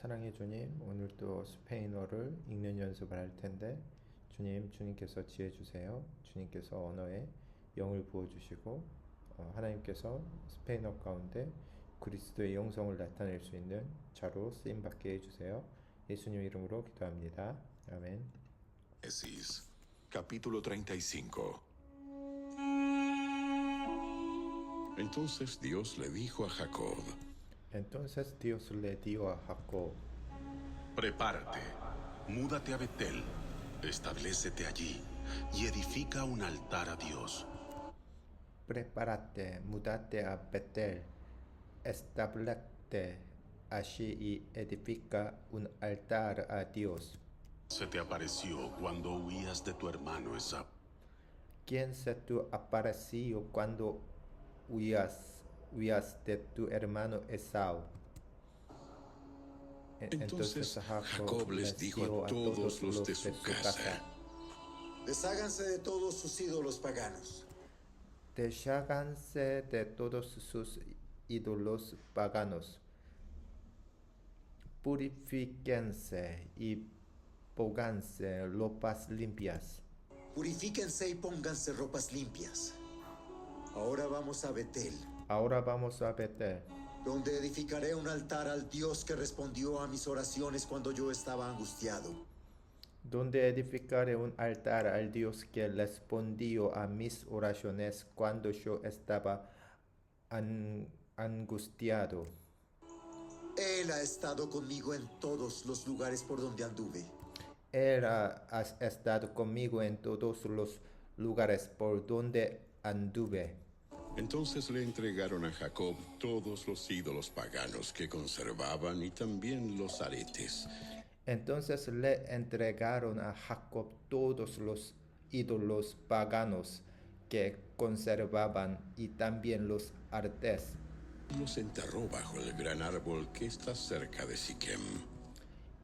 사랑의 주님, 오늘도 스페인어를 읽는 연습을 할 텐데 주님께서 지혜 주세요. 주님께서 언어에 영을 부어 주시고 하나님께서 스페인어 가운데 그리스도의 영성을 나타낼 수 있는 자로 쓰임 받게 해 주세요. 예수님 이름으로 기도합니다. 아멘. Génesis, capítulo 35. Entonces Dios le dijo a Jacob: Entonces Dios le dio a Jacob: Prepárate, múdate a Betel, establécete allí y edifica un altar a Dios. Prepárate, múdate a Betel, establecte allí y edifica un altar a Dios. Se te apareció cuando huías de tu hermano Esaú. ¿Quién se te apareció cuando huías de tu hermano Esaú? Entonces Jacob les dijo a todos los de su casa: Desháganse de todos sus ídolos paganos. Desháganse de todos sus ídolos paganos. Purifíquense y pónganse ropas limpias. Purifíquense y pónganse ropas limpias. Ahora vamos a Betel, Ahora vamos a Betel, donde edificaré un altar al Dios que respondió a mis oraciones cuando yo estaba angustiado. donde edificaré un altar al Dios que respondió a mis oraciones cuando yo estaba angustiado. Él ha estado conmigo en todos los lugares por donde anduve. Él ha estado conmigo en todos los lugares por donde anduve. Entonces le entregaron a Jacob todos los ídolos paganos que conservaban y también los aretes. Entonces le entregaron a Jacob todos los ídolos paganos que conservaban y también los artes. Los enterró bajo el gran árbol que está cerca de Siquem.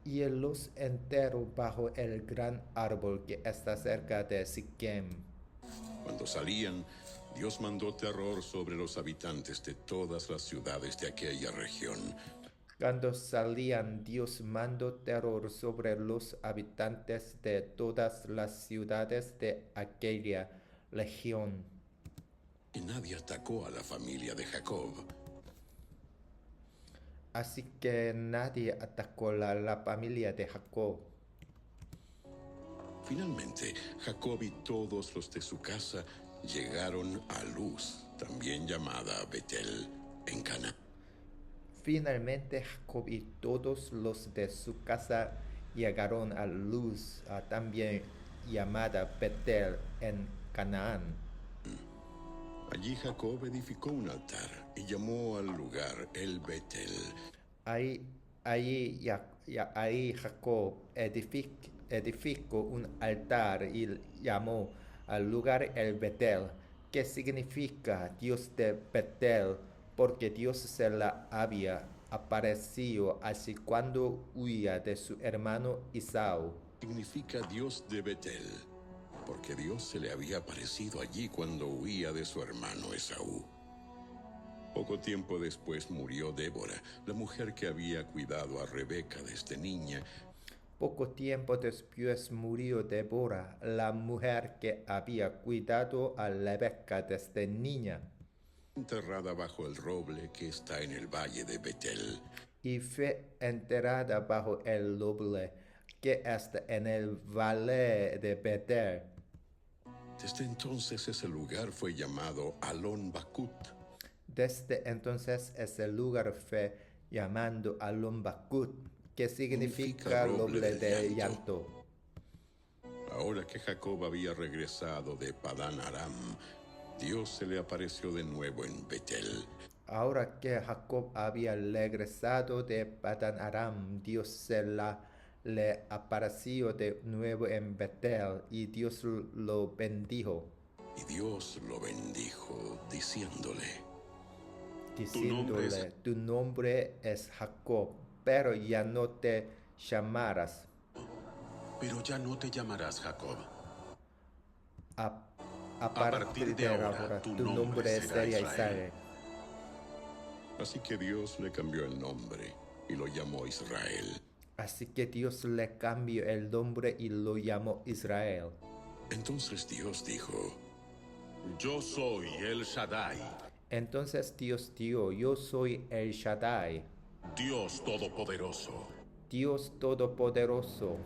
Y él los enterró bajo el gran árbol que está cerca de Siquem. Cuando salían, Dios mandó terror sobre los habitantes de todas las ciudades de aquella región. Cuando salían, Dios mandó terror sobre los habitantes de todas las ciudades de aquella región. Y nadie atacó a la familia de Jacob. Así que nadie atacó la familia de Jacob. Finalmente, Jacob y todos los de su casa llegaron a Luz, también llamada Betel, en Canaán. Finalmente Jacob y todos los de su casa llegaron a Luz, también llamada Betel, en Canaán. Allí Jacob edificó un altar y llamó al lugar el Betel. Ahí Jacob edificó un altar y llamó al lugar el Betel, que significa Dios de Betel, porque Dios se le había aparecido así cuando huía de su hermano Esaú. Significa Dios de Betel, porque Dios se le había aparecido allí cuando huía de su hermano Esaú. Poco tiempo después murió Débora, la mujer que había cuidado a Rebeca desde niña. Poco tiempo después murió Débora, la mujer que había cuidado a Rebeca desde niña, Enterrada bajo el roble que está en el valle de Betel. y fue enterrada bajo el roble que está en el valle de Betel. Desde entonces ese lugar fue llamado Alon Bakut. Desde entonces ese lugar fue llamado Alon Bakut, que significa roble de llanto. Ahora que Jacob había regresado de Padán Aram, Dios se le apareció de nuevo en Betel. Ahora que Jacob había regresado de Padán Aram, Dios le apareció de nuevo en Betel y Dios lo bendijo, Y Dios lo bendijo, diciéndole: diciéndole: tu nombre es Jacob, pero ya no te llamarás. Pero ya no te llamarás Jacob. A partir de ahora, tu nombre será Israel. Así que Dios le cambió el nombre y lo llamó Israel. Así que Dios le cambió el nombre y lo llamó Israel. Entonces Dios dijo: Yo soy el Shaddai, Entonces Dios dijo, yo soy el Shaddai, Dios Todopoderoso. Dios Todopoderoso.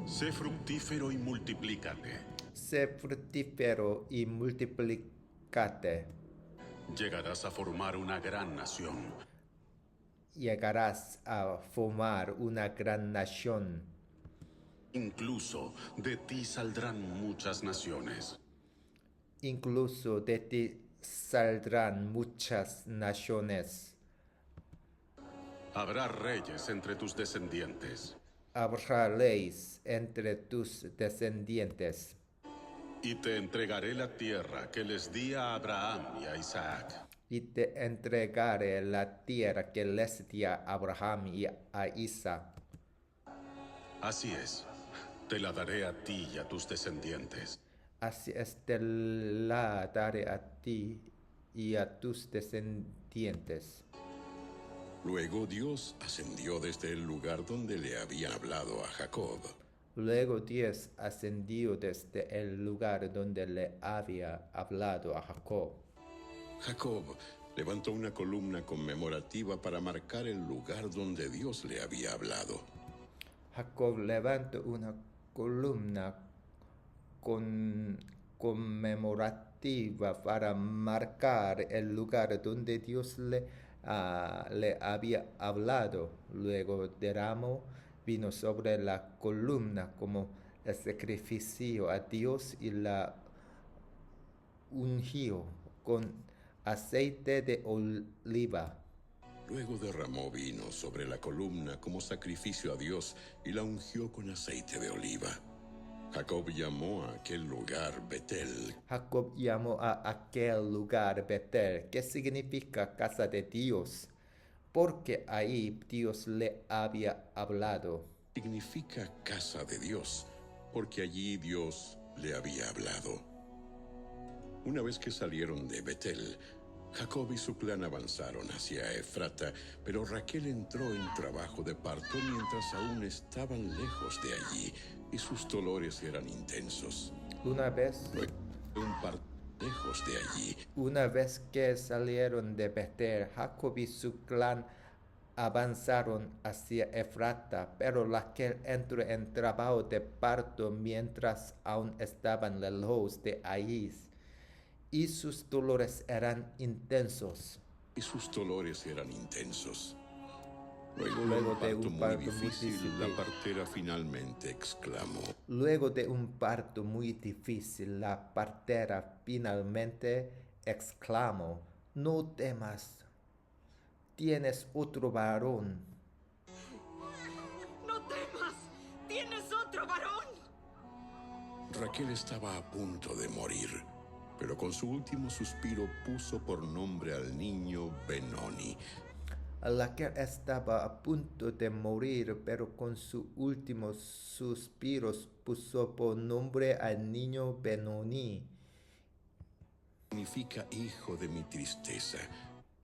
Sé fructífero y multiplícate. Sé fructífero y multiplicate. Llegarás a formar una gran nación. Llegarás a formar una gran nación. Incluso de ti saldrán muchas naciones. Incluso de ti saldrán muchas naciones. Habrá reyes entre tus descendientes. Habrá leyes entre tus descendientes. Y te entregaré la tierra que les di a Abraham y a Isaac. Y te entregaré la tierra que les di a Abraham y a Isaac. Así es, te la daré a ti y a tus descendientes. Así es, te la daré a ti y a tus descendientes. Luego Dios ascendió desde el lugar donde le había hablado a Jacob. Luego Dios ascendió desde el lugar donde le había hablado a Jacob. Jacob levantó una columna conmemorativa para marcar el lugar donde Dios le había hablado. Jacob levantó una columna conmemorativa para marcar el lugar donde Dios le había hablado. Luego derramó vino sobre la columna como el sacrificio a Dios y la ungió con aceite de oliva. Luego derramó vino sobre la columna como sacrificio a Dios y la ungió con aceite de oliva. Jacob llamó a aquel lugar Betel. Jacob llamó a aquel lugar Betel, que significa casa de Dios, porque ahí Dios le había hablado. Significa casa de Dios, porque allí Dios le había hablado. Una vez que salieron de Betel, Jacob y su clan avanzaron hacia Efrata, pero Raquel entró en trabajo de parto mientras aún estaban lejos de allí y sus dolores eran intensos. Una vez Un parto lejos de allí. Una vez que salieron de Betel, Jacob y su clan avanzaron hacia Efrata, pero Raquel entró en trabajo de parto mientras aún estaban lejos de allí, y sus dolores eran intensos. Luego de un parto muy difícil, la partera finalmente exclamó: Luego de un parto muy difícil, la partera finalmente exclamó: No temas, tienes otro varón. ¡No temas! ¡Tienes otro varón! Raquel estaba a punto de morir, pero con su último suspiro puso por nombre al niño Benoni. Raquel estaba a punto de morir, pero con sus últimos suspiros puso por nombre al niño Benoni. Significa hijo de mi tristeza.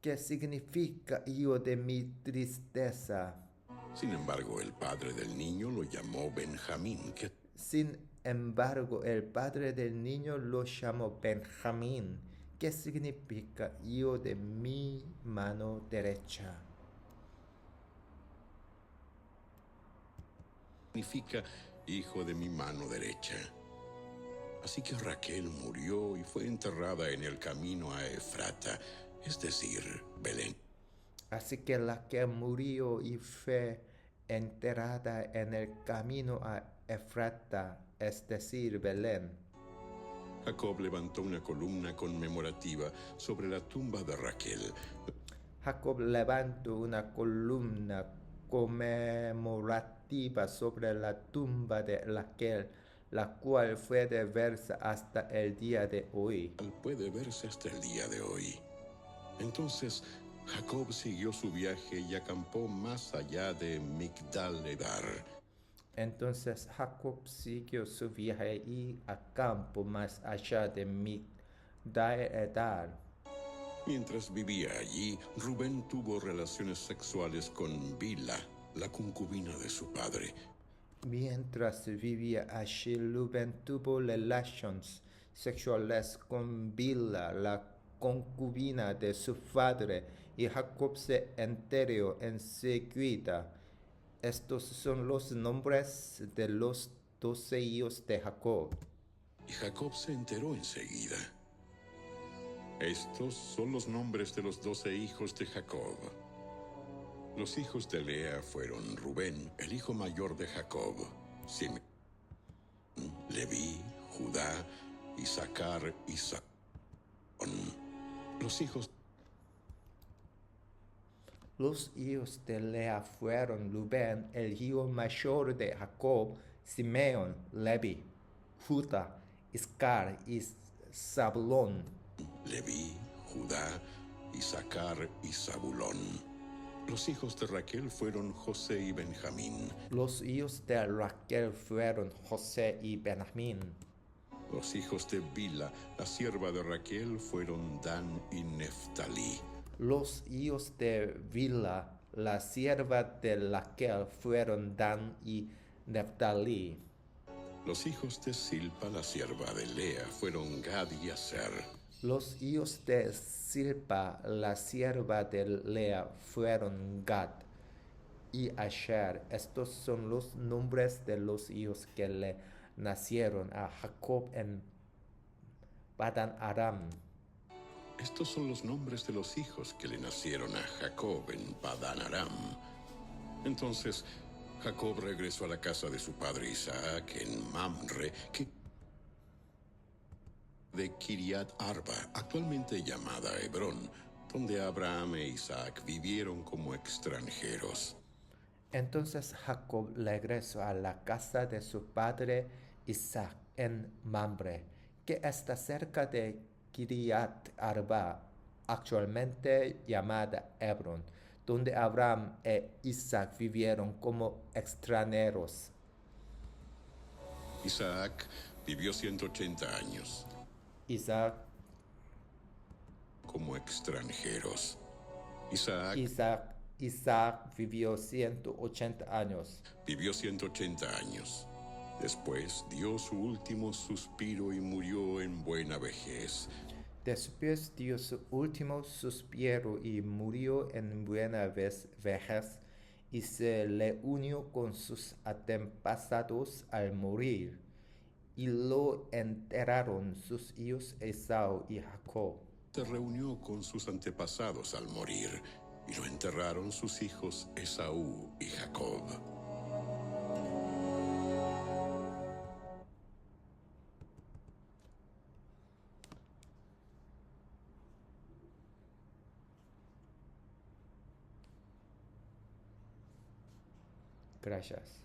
¿Qué significa hijo de mi tristeza? Sin embargo, el padre del niño lo llamó Benjamín, Sin embargo, el padre del niño lo llamó Benjamín, que significa hijo de mi mano derecha. significa hijo de mi mano derecha. Así que Raquel murió y fue enterrada en el camino a Efrata, es decir, Belén. Así que Raquel murió y fue enterrada en el camino a Efrata, es decir, Belén. Jacob levantó una columna conmemorativa sobre la tumba de Raquel. Jacob levantó una columna conmemorativa sobre la tumba de Raquel, la cual puede verse hasta el día de hoy. Puede verse hasta el día de hoy. Entonces, Jacob siguió su viaje y acampó más allá de Migdal-edar. Entonces Jacob siguió su viaje y acampó más allá de Migdal-edar. Mientras vivía allí, Rubén tuvo relaciones sexuales con Bila, la concubina de su padre. Mientras vivía allí, Rubén tuvo relaciones sexuales con Bilha, la concubina de su padre, y Jacob se enteró enseguida. Estos son los nombres de los 12 hijos de Jacob. Y Jacob se enteró enseguida. Estos son los nombres de los 12 hijos de Jacob. Los hijos de Lea fueron Rubén, el hijo mayor de Jacob, Simeón, Leví, Judá, Isaacar y Zabulón. Los hijos de Lea fueron Rubén, el hijo mayor de Jacob, Simeón, Levi, Judá, Iscar y Zabulón. Leví, Judá, Isaacar y Zabulón. Los hijos de Raquel fueron José y Benjamín. Los hijos de Raquel fueron José y Benjamín. Los hijos de Bila, la sierva de Raquel, fueron Dan y Neftalí. Los hijos de Bilha, la sierva de Raquel, fueron Dan y Neftalí. Los hijos de Silpa, la sierva de Lea, fueron Gad y Aser. Los hijos de Silpa, la sierva de Lea, fueron Gad y Asher. Estos son los nombres de los hijos que le nacieron a Jacob en Padan Aram. Estos son los nombres de los hijos que le nacieron a Jacob en Padan Aram. Entonces Jacob regresó a la casa de su padre Isaac en Mamre, de Kiriat Arba, actualmente llamada Hebrón, donde Abraham e Isaac vivieron como extranjeros. Entonces Jacob regresó a la casa de su padre Isaac en Mamre, que está cerca de Kiriat Arba, actualmente llamada Hebrón, donde Abraham e Isaac vivieron como extranjeros. Isaac vivió 180 años Isaac como extranjeros. Isaac vivió 180 años. Vivió 180 años. Después dio su último suspiro y murió en buena vejez. Después dio su último suspiro y murió en buena vejez, y se le unió con sus antepasados al morir, y lo enterraron sus hijos Esau y Jacob. Se reunió con sus antepasados al morir, y lo enterraron sus hijos Esaú y Jacob. Gracias.